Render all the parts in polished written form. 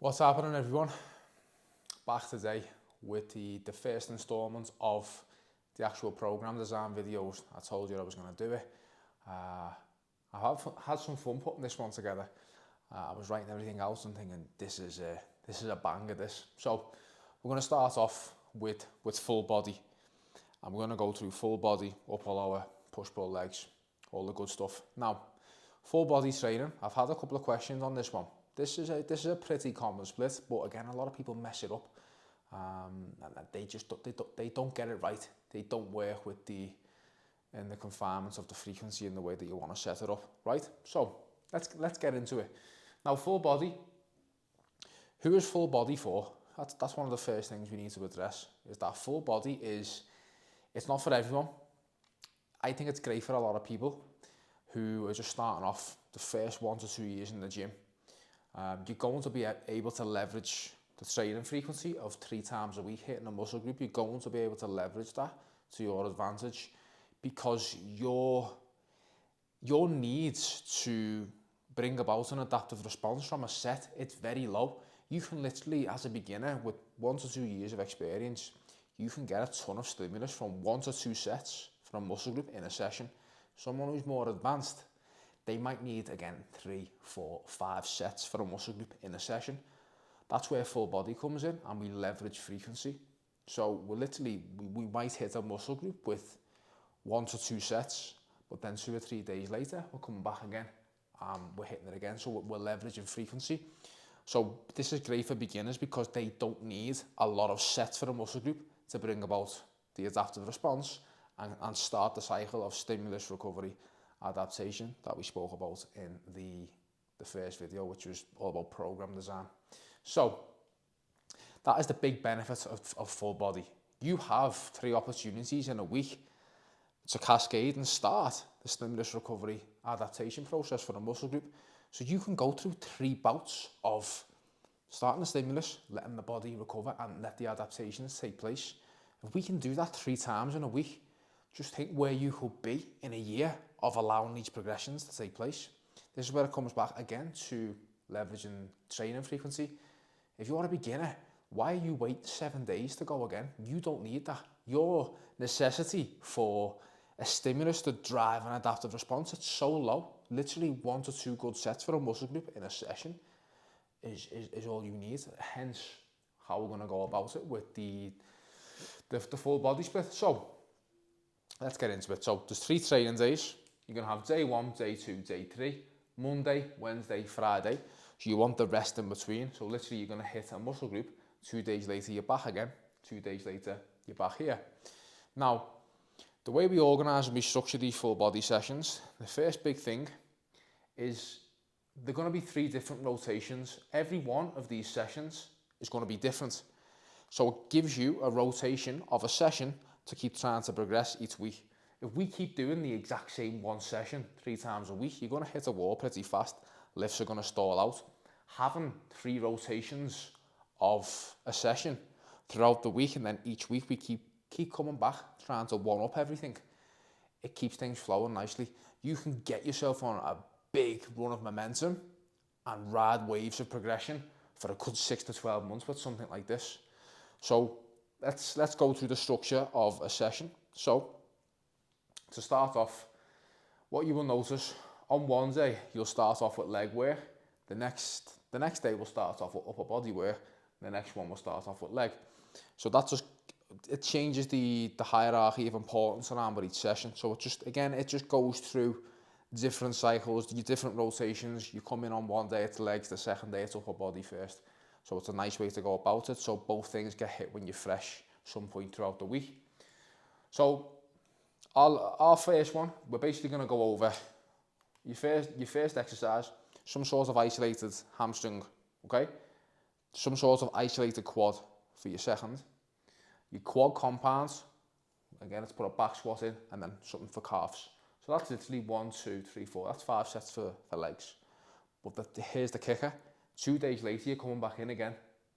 What's happening, everyone? Back today with the first installment of the actual program design videos. I told you I was going to do it. I have had some fun putting this one together. I was writing everything out and thinking this is a banger. So we're going to start off with full body. And we're going to go through full body, upper lower, push pull legs, all the good stuff. Now, full body training. I've had a couple of questions on this one. This is a pretty common split, but again, a lot of people mess it up, and they don't get it right. They don't work with in the confinements of the frequency in the way that you want to set it up, right? So let's get into it. Now, full body. Who is full body for? That's one of the first things we need to address. Is that full body it's not for everyone. I think it's great for a lot of people who are just starting off the first 1 to 2 years in the gym. You're going to be able to leverage the training frequency of 3 times a week hitting a muscle group. You're going to be able to leverage that to your advantage because your needs to bring about an adaptive response from a set, it's very low. You can literally, as a beginner with 1 to 2 years of experience, you can get a ton of stimulus from 1 to 2 sets from a muscle group in a session. Someone who's more advanced, they might need, again, 3, 4, 5 sets for a muscle group in a session. That's where full body comes in, and we leverage frequency. So we might hit a muscle group with 1 to 2 sets, but then 2 or 3 days later, we're coming back again, and we're hitting it again. So we're leveraging frequency. So this is great for beginners because they don't need a lot of sets for a muscle group to bring about the adaptive response and start the cycle of stimulus, recovery, adaptation that we spoke about in the first video, which was all about program design. So that is the big benefit of full body. You have 3 opportunities in a week to cascade and start the stimulus, recovery, adaptation process for a muscle group. So you can go through 3 bouts of starting the stimulus, letting the body recover and let the adaptations take place. If we can do that 3 times in a week, just think where you could be in a year of allowing these progressions to take place. This is where it comes back again to leveraging training frequency. If you're a beginner, why are you waiting 7 days to go again? You don't need that. Your necessity for a stimulus to drive an adaptive response, it's so low. Literally 1 to 2 good sets for a muscle group in a session is all you need. Hence how we're going to go about it with the full body split. So let's get into it. So there's 3 training days. You're going to have day 1, day 2, day 3, Monday, Wednesday, Friday. So you want the rest in between. So literally you're going to hit a muscle group. 2 days later, you're back again. 2 days later, you're back here. Now, the way we organise and we structure these full body sessions, the first big thing is they're going to be 3 different rotations. Every one of these sessions is going to be different. So it gives you a rotation of a session to keep trying to progress each week. If we keep doing the exact same one session 3 times a week, you're going to hit a wall pretty fast. Lifts are going to stall out. Having 3 rotations of a session throughout the week, and then each week we keep coming back, trying to one-up everything. It keeps things flowing nicely. You can get yourself on a big run of momentum and ride waves of progression for a good 6 to 12 months with something like this. So let's go through the structure of a session. So to start off, what you will notice, on one day you'll start off with leg work. The next day we'll start off with upper body work. The next one will start off with leg. So it changes the hierarchy of importance around with each session. So it just goes through different cycles, different rotations. You come in on one day, it's legs, the second day it's upper body first. So it's a nice way to go about it. So both things get hit when you're fresh some point throughout the week. So our first one, we're basically going to go over your first exercise, some sort of isolated hamstring, okay? Some sort of isolated quad for your second. Your quad compounds, again, let's put a back squat in, and then something for calves. So that's literally 1, 2, 3, 4. That's 5 sets for legs. But here's the kicker. 2 days later, you're coming back in again,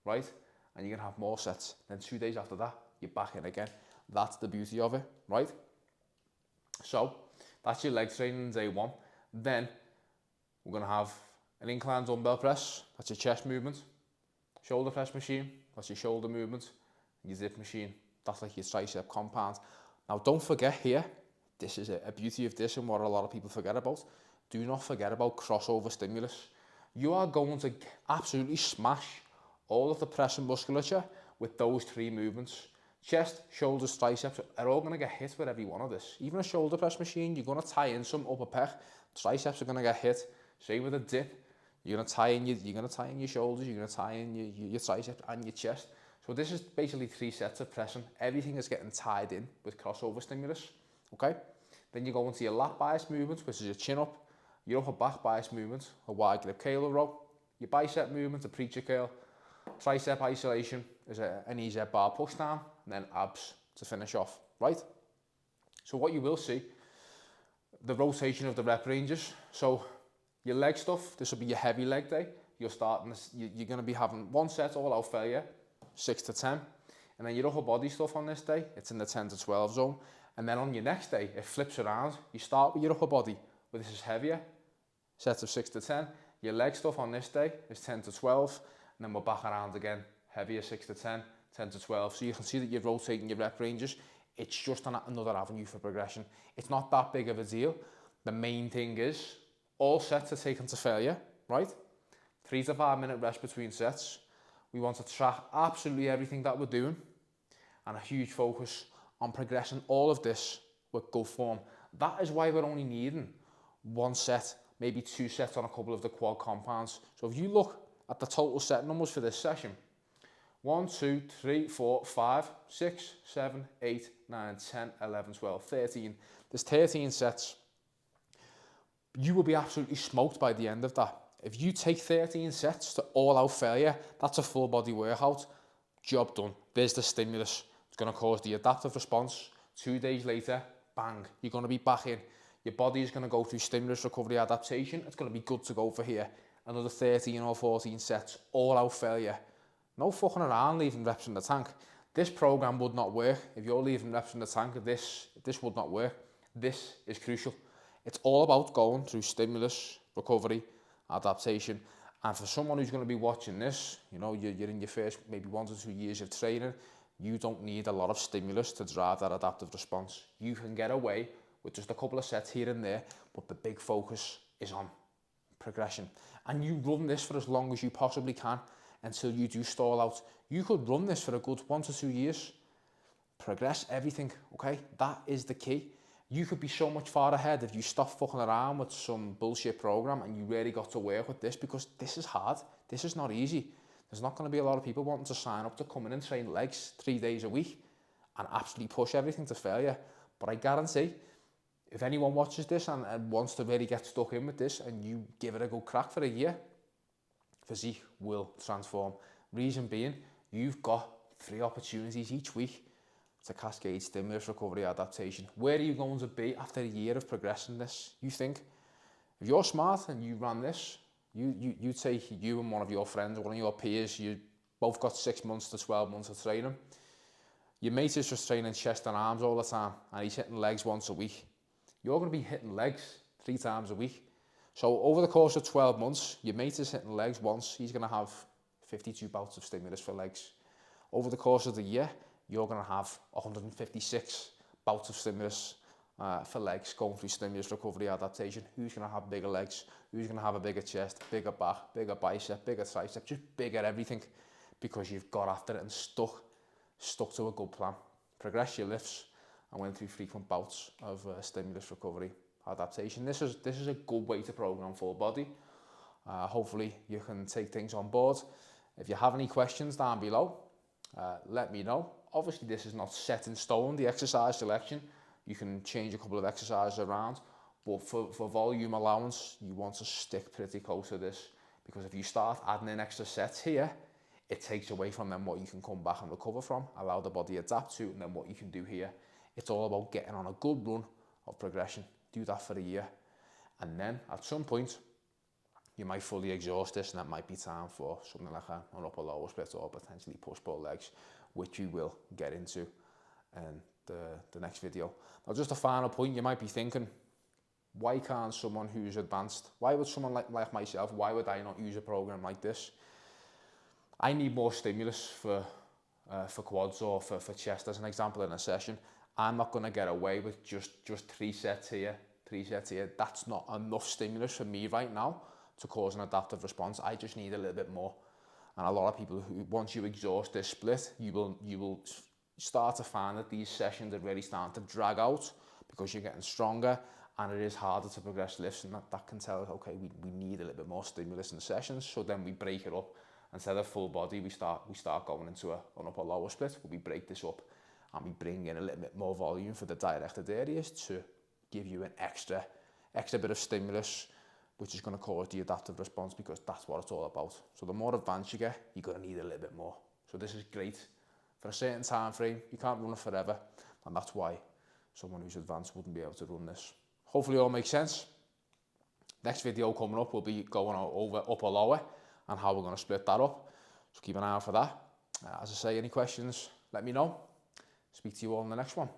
right? And you're going to have more sets. Then 2 days after that, you're back in again. That's the beauty of it, right? So that's your leg training day 1. Then we're going to have an incline dumbbell press. That's your chest movement. Shoulder press machine, that's your shoulder movement. Your zip machine, that's like your tricep compound. Now don't forget here, this is a beauty of this and what a lot of people forget about. Do not forget about crossover stimulus. You are going to absolutely smash all of the pressing musculature with those three movements. Chest, shoulders, triceps are all going to get hit with every one of this. Even a shoulder press machine, you're going to tie in some upper pec. Triceps are going to get hit. Same with a dip. You're going to tie in your shoulders, you're going to tie in your triceps and your chest. So this is basically 3 sets of pressing. Everything is getting tied in with crossover stimulus. Okay? Then you go into your lat bias movement, which is your chin up, your upper back bias movement, a wide grip curl row, your bicep movement, a preacher curl, tricep isolation is an EZ bar push down, and then abs to finish off, right? So what you will see, the rotation of the rep ranges. So your leg stuff, this will be your heavy leg day. You're going to be having 1 set all out failure, 6 to 10. And then your upper body stuff on this day, it's in the 10 to 12 zone. And then on your next day, it flips around. You start with your upper body, where this is heavier, sets of 6 to 10. Your leg stuff on this day is 10 to 12. And then we're back around again, heavier 6 to 10, 10 to 12. So you can see that you're rotating your rep ranges. It's just another avenue for progression. It's not that big of a deal. The main thing is, all sets are taken to failure, right? 3 to 5 minute rest between sets. We want to track absolutely everything that we're doing, and a huge focus on progressing all of this with good form. That is why we're only needing 1 set, maybe 2 sets on a couple of the quad compounds. So if you look at the total set numbers for this session, 1, 2, 3, 4, 5, 6, 7, 8, 9, 10, 11, 12, 13. There's 13 sets. You will be absolutely smoked by the end of that. If you take 13 sets to all out failure, that's a full body workout. Job done. There's the stimulus. It's going to cause the adaptive response. 2 days later, bang, you're going to be back in. Your body is going to go through stimulus recovery adaptation. It's going to be good to go for here. Another 13 or 14 sets, all out failure. No fucking around leaving reps in the tank. This program would not work. If you're leaving reps in the tank, this would not work. This is crucial. It's all about going through stimulus, recovery, adaptation. And for someone who's going to be watching this, you know, you're in your first maybe 1 to 2 years of training, you don't need a lot of stimulus to drive that adaptive response. You can get away with just a couple of sets here and there, but the big focus is on progression. And you run this for as long as you possibly can until you do stall out. You could run this for a good 1 to 2 years. Progress everything, okay? That is the key. You could be so much far ahead if you stop fucking around with some bullshit program and you really got to work with this, because this is hard. This is not easy. There's not going to be a lot of people wanting to sign up to come in and train legs 3 days a week and absolutely push everything to failure. But I guarantee, if anyone watches this and wants to really get stuck in with this and you give it a good crack for a year, physique will transform. Reason being, you've got 3 opportunities each week to cascade stimulus, recovery, adaptation. Where are you going to be after a year of progressing this? You think, if you're smart and you ran this, you take you and one of your friends, one of your peers, you both got 6 months to 12 months of training. Your mate is just training chest and arms all the time, and he's hitting legs once a week. You're going to be hitting legs 3 times a week. So over the course of 12 months, your mate is hitting legs once, he's going to have 52 bouts of stimulus for legs. Over the course of the year, you're going to have 156 bouts of stimulus for legs, going through stimulus, recovery, adaptation. Who's going to have bigger legs? Who's going to have a bigger chest, bigger back, bigger bicep, bigger tricep, just bigger everything, because you've got after it and stuck to a good plan. Progress your lifts and went through frequent bouts of stimulus, recovery, adaptation. This is a good way to program full body. Hopefully you can take things on board. If you have any questions down below, let me know. Obviously this is not set in stone, the exercise selection. You can change a couple of exercises around, but for volume allowance, you want to stick pretty close to this, because if you start adding in extra sets here, it takes away from them what you can come back and recover from, allow the body adapt to, and then what you can do here. It's all about getting on a good run of progression. Do that for a year, and then at some point you might fully exhaust this, and that might be time for something like an upper lower split or potentially push pull legs, which you will get into in the next video. Now, just a final point, you might be thinking, why can't someone who's advanced, why would someone like myself, why would I not use a program like this? I need more stimulus for quads or for chest as an example in a session. I'm not going to get away with just 3 sets here, 3 sets here. That's not enough stimulus for me right now to cause an adaptive response. I just need a little bit more. And a lot of people who, once you exhaust this split, you will start to find that these sessions are really starting to drag out because you're getting stronger and it is harder to progress lifts, and that can tell us, okay, we need a little bit more stimulus in the sessions. So then we break it up. Instead of full body, we start going into an upper lower split, but we break this up and we bring in a little bit more volume for the directed areas to give you an extra bit of stimulus, which is going to cause the adaptive response, because that's what it's all about. So the more advanced you get, you're going to need a little bit more. So this is great for a certain time frame. You can't run it forever, and that's why someone who's advanced wouldn't be able to run this. Hopefully it all makes sense. Next video coming up will be going over upper lower and how we're going to split that up. So keep an eye out for that. As I say, any questions, let me know. Speak to you all in the next one.